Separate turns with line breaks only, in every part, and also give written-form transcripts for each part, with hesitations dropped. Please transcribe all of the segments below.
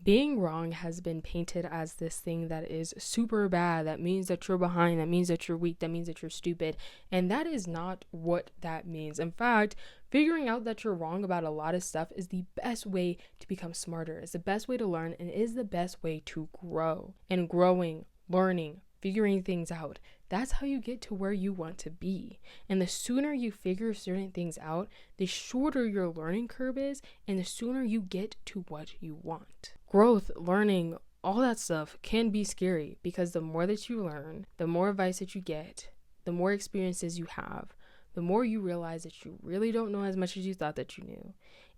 Being wrong has been painted as this thing that is super bad. That means that you're behind. That means that you're weak. That means that you're stupid. And that is not what that means. In fact, figuring out that you're wrong about a lot of stuff is the best way to become smarter. It's the best way to learn, and it is the best way to grow. And growing, learning, figuring things out, that's how you get to where you want to be. And the sooner you figure certain things out, the shorter your learning curve is, and the sooner you get to what you want. Growth, learning, all that stuff can be scary, because the more that you learn, the more advice that you get, the more experiences you have, the more you realize that you really don't know as much as you thought that you knew.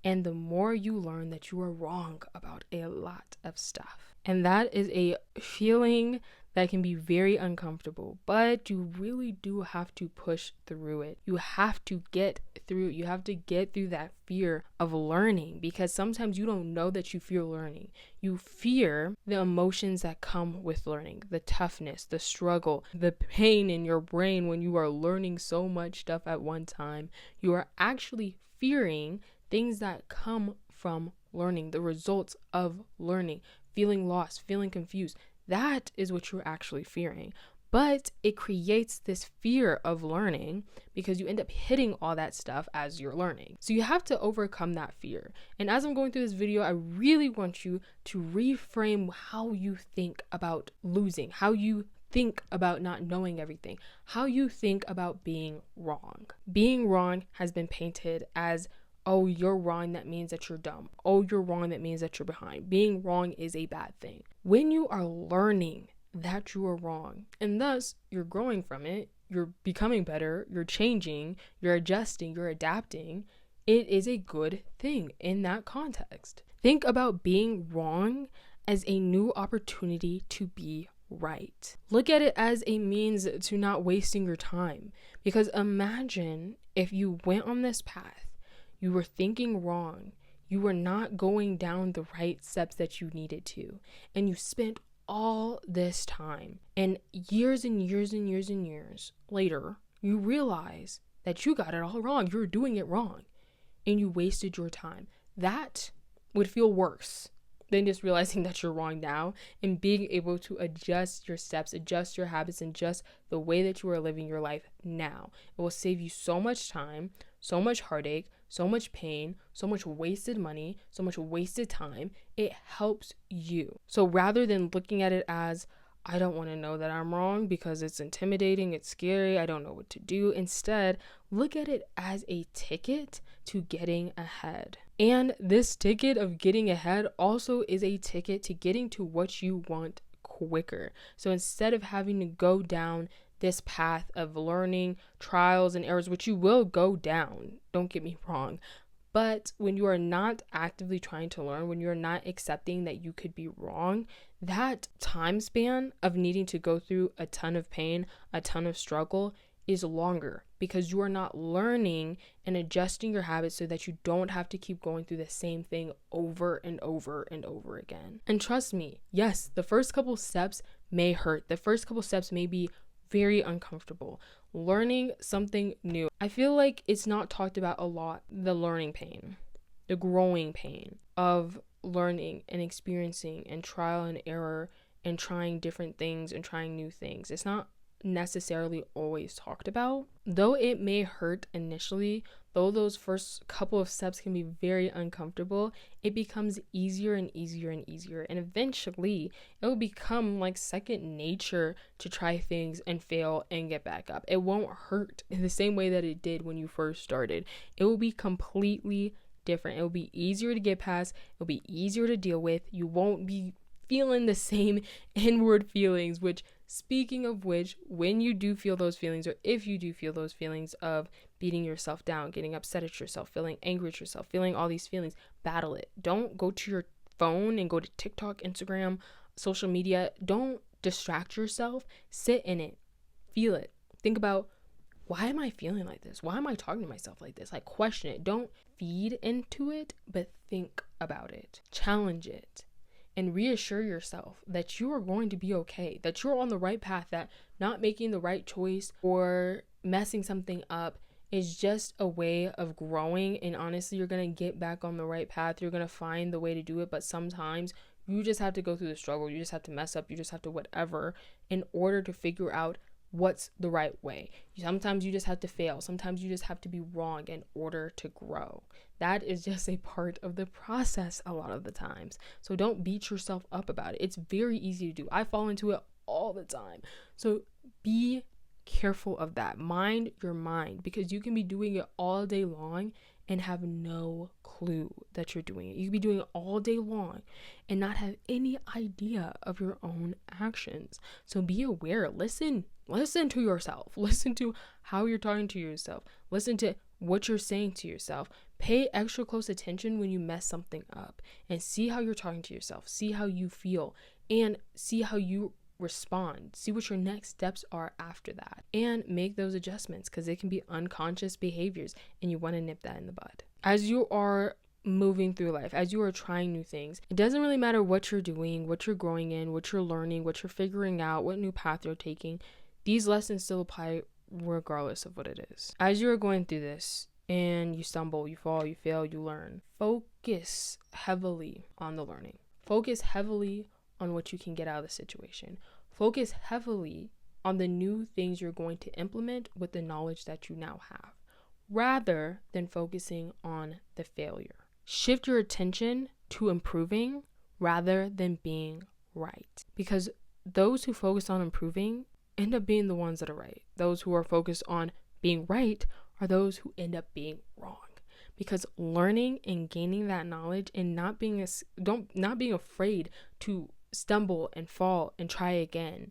And the more you learn that you are wrong about a lot of stuff. And that is a feeling that can be very uncomfortable, but you really do have to push through it. You have to get through it. You have to get through that fear of learning, because sometimes you don't know that you fear learning. You fear the emotions that come with learning, the toughness, the struggle, the pain in your brain when you are learning so much stuff at one time. You are actually fearing things that come from learning, the results of learning, feeling lost, feeling confused. That is what you're actually fearing. But it creates this fear of learning because you end up hitting all that stuff as you're learning. So you have to overcome that fear. And as I'm going through this video, I really want you to reframe how you think about losing, how you think about not knowing everything, how you think about being wrong. Being wrong has been painted as, oh, you're wrong, that means that you're dumb. Oh, you're wrong, that means that you're behind. Being wrong is a bad thing. When you are learning that you are wrong, and thus you're growing from it, you're becoming better, you're changing, you're adjusting, you're adapting, it is a good thing in that context. Think about being wrong as a new opportunity to be right. Look at it as a means to not wasting your time. Because imagine if you went on this path, you were thinking wrong, you were not going down the right steps that you needed to, and you spent all this time, and years and years and years and years later, you realize that you got it all wrong. You were doing it wrong, and you wasted your time. That would feel worse than just realizing that you're wrong now and being able to adjust your steps, adjust your habits, and adjust the way that you are living your life now. It will save you so much time, so much heartache, so much pain, so much wasted money, so much wasted time. It helps you. So rather than looking at it as, I don't want to know that I'm wrong because it's intimidating, it's scary, I don't know what to do. Instead, look at it as a ticket to getting ahead. And this ticket of getting ahead also is a ticket to getting to what you want quicker. So instead of having to go down this path of learning, trials and errors, which you will go down, don't get me wrong, but when you are not actively trying to learn, when you're not accepting that you could be wrong, that time span of needing to go through a ton of pain, a ton of struggle is longer, because you are not learning and adjusting your habits so that you don't have to keep going through the same thing over and over and over again. And trust me, yes, the first couple steps may hurt. The first couple steps may be very uncomfortable. Learning something new, I feel like it's not talked about a lot. The learning pain, the growing pain of learning and experiencing and trial and error and trying different things and trying new things. It's not necessarily always talked about. Though it may hurt initially, though those first couple of steps can be very uncomfortable, it becomes easier and easier and easier. And eventually, it will become like second nature to try things and fail and get back up. It won't hurt in the same way that it did when you first started. It will be completely different. It will be easier to get past. It'll be easier to deal with. You won't be feeling the same inward feelings, which, speaking of which, when you do feel those feelings, or if you do feel those feelings of beating yourself down, getting upset at yourself, feeling angry at yourself, feeling all these feelings, battle it. Don't go to your phone and go to TikTok, Instagram, social media. Don't distract yourself. Sit in it. Feel it. Think about, why am I feeling like this? Why am I talking to myself like this? Like, question it. Don't feed into it, but think about it. Challenge it. And reassure yourself that you are going to be okay, that you're on the right path, that not making the right choice or messing something up is just a way of growing. And honestly, you're going to get back on the right path. You're going to find the way to do it. But sometimes You just have to go through the struggle. You just have to mess up. You just have to whatever in order to figure out what's the right way. Sometimes you just have to fail. Sometimes you just have to be wrong in order to grow. That is just a part of the process a lot of the times. So don't beat yourself up about it. It's very easy to do. I fall into it all the time. So be careful of that. Mind your mind, because you can be doing it all day long and have no clue that you're doing it. You could be doing it all day long and not have any idea of your own actions. So be aware. Listen to yourself. Listen to how you're talking to yourself. Listen to what you're saying to yourself. Pay extra close attention when you mess something up, and see how you're talking to yourself. See how you feel, and see how you respond. See what your next steps are after that, and make those adjustments, because it can be unconscious behaviors and you want to nip that in the bud. As you are moving through life, as you are trying new things, it doesn't really matter what you're doing, what you're growing in, what you're learning, what you're figuring out, what new path you're taking. These lessons still apply regardless of what it is. As you are going through this and you stumble, you fall, you fail, you learn, focus heavily on the learning. Focus heavily on what you can get out of the situation. Focus heavily on the new things you're going to implement with the knowledge that you now have, rather than focusing on the failure. Shift your attention to improving rather than being right, because those who focus on improving end up being the ones that are right. Those who are focused on being right are those who end up being wrong. Because learning and gaining that knowledge and not being afraid to stumble and fall and try again,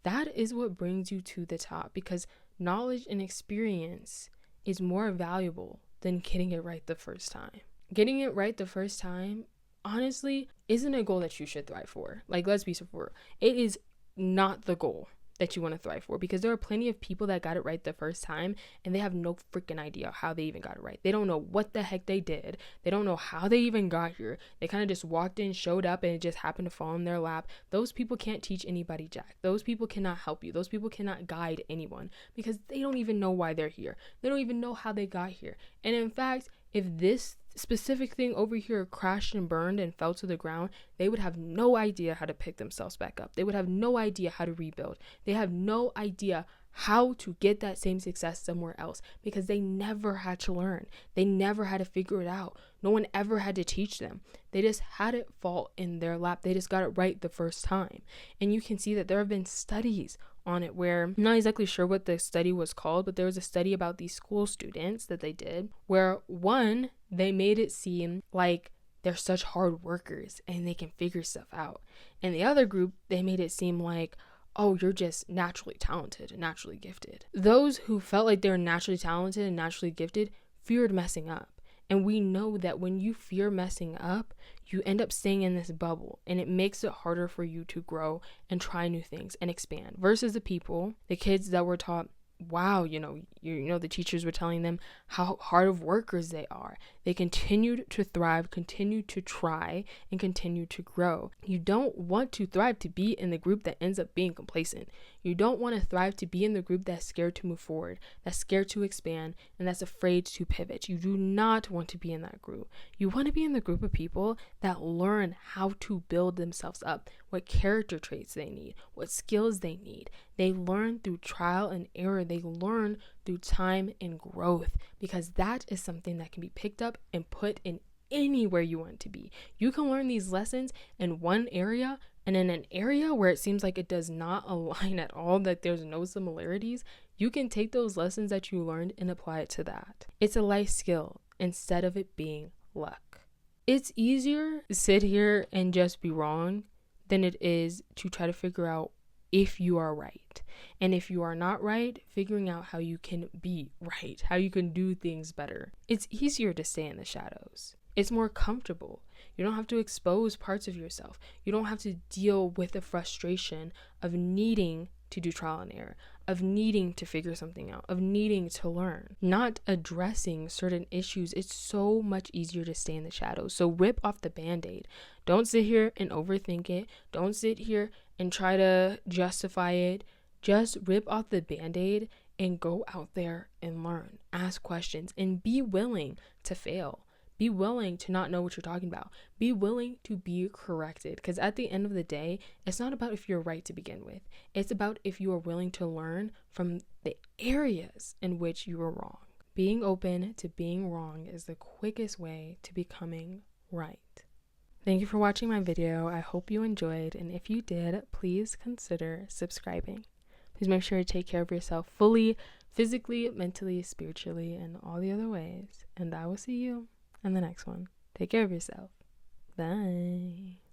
that is what brings you to the top. Because knowledge and experience is more valuable than getting it right the first time. Getting it right the first time, honestly, isn't a goal that you should thrive for. Like, let's be real. It is not the goal that you want to thrive for, because there are plenty of people that got it right the first time and they have no freaking idea how they even got it right. They don't know what the heck they did. They don't know how they even got here. They kind of just walked in, showed up, and it just happened to fall in their lap. Those people can't teach anybody jack. Those people cannot help you. Those people cannot guide anyone, because they don't even know why they're here. They don't even know how they got here. And in fact, if this specific thing over here crashed and burned and fell to the ground, they would have no idea how to pick themselves back up. They would have no idea how to rebuild. They have no idea how to get that same success somewhere else, because they never had to learn. They never had to figure it out. No one ever had to teach them. They just had it fall in their lap. They just got it right the first time. And you can see that there have been studies on it where, I'm not exactly sure what the study was called, but there was a study about these school students that they did, where one, they made it seem like they're such hard workers and they can figure stuff out. And the other group, they made it seem like, oh, you're just naturally talented and naturally gifted. Those who felt like they were naturally talented and naturally gifted feared messing up. And we know that when you fear messing up, you end up staying in this bubble, and it makes it harder for you to grow and try new things and expand, versus the kids that were taught, wow, the teachers were telling them how hard of workers they are. They continued to thrive, continued to try, and continued to grow. You don't want to thrive to be in the group that ends up being complacent. You don't want to thrive to be in the group that's scared to move forward, that's scared to expand, and that's afraid to pivot. You do not want to be in that group. You want to be in the group of people that learn how to build themselves up, what character traits they need, what skills they need. They learn through trial and error. They learn through time and growth, because that is something that can be picked up and put in anywhere you want to be. You can learn these lessons in one area, and in an area where it seems like it does not align at all, that there's no similarities, you can take those lessons that you learned and apply it to that. It's a life skill instead of it being luck. It's easier to sit here and just be wrong than it is to try to figure out if you are right. And if you are not right, figuring out how you can be right, how you can do things better. It's easier to stay in the shadows. It's more comfortable. You don't have to expose parts of yourself. You don't have to deal with the frustration of needing to do trial and error, of needing to figure something out, of needing to learn, not addressing certain issues. It's so much easier to stay in the shadows. So rip off the Band-Aid. Don't sit here and overthink it. Don't sit here and try to justify it. Just rip off the Band-Aid and go out there and learn. Ask questions and be willing to fail. Be willing to not know what you're talking about. Be willing to be corrected. Because at the end of the day, it's not about if you're right to begin with. It's about if you are willing to learn from the areas in which you were wrong. Being open to being wrong is the quickest way to becoming right. Thank you for watching my video. I hope you enjoyed. And if you did, please consider subscribing. Please make sure to take care of yourself fully, physically, mentally, spiritually, and all the other ways. And I will see you in the next one. Take care of yourself. Bye.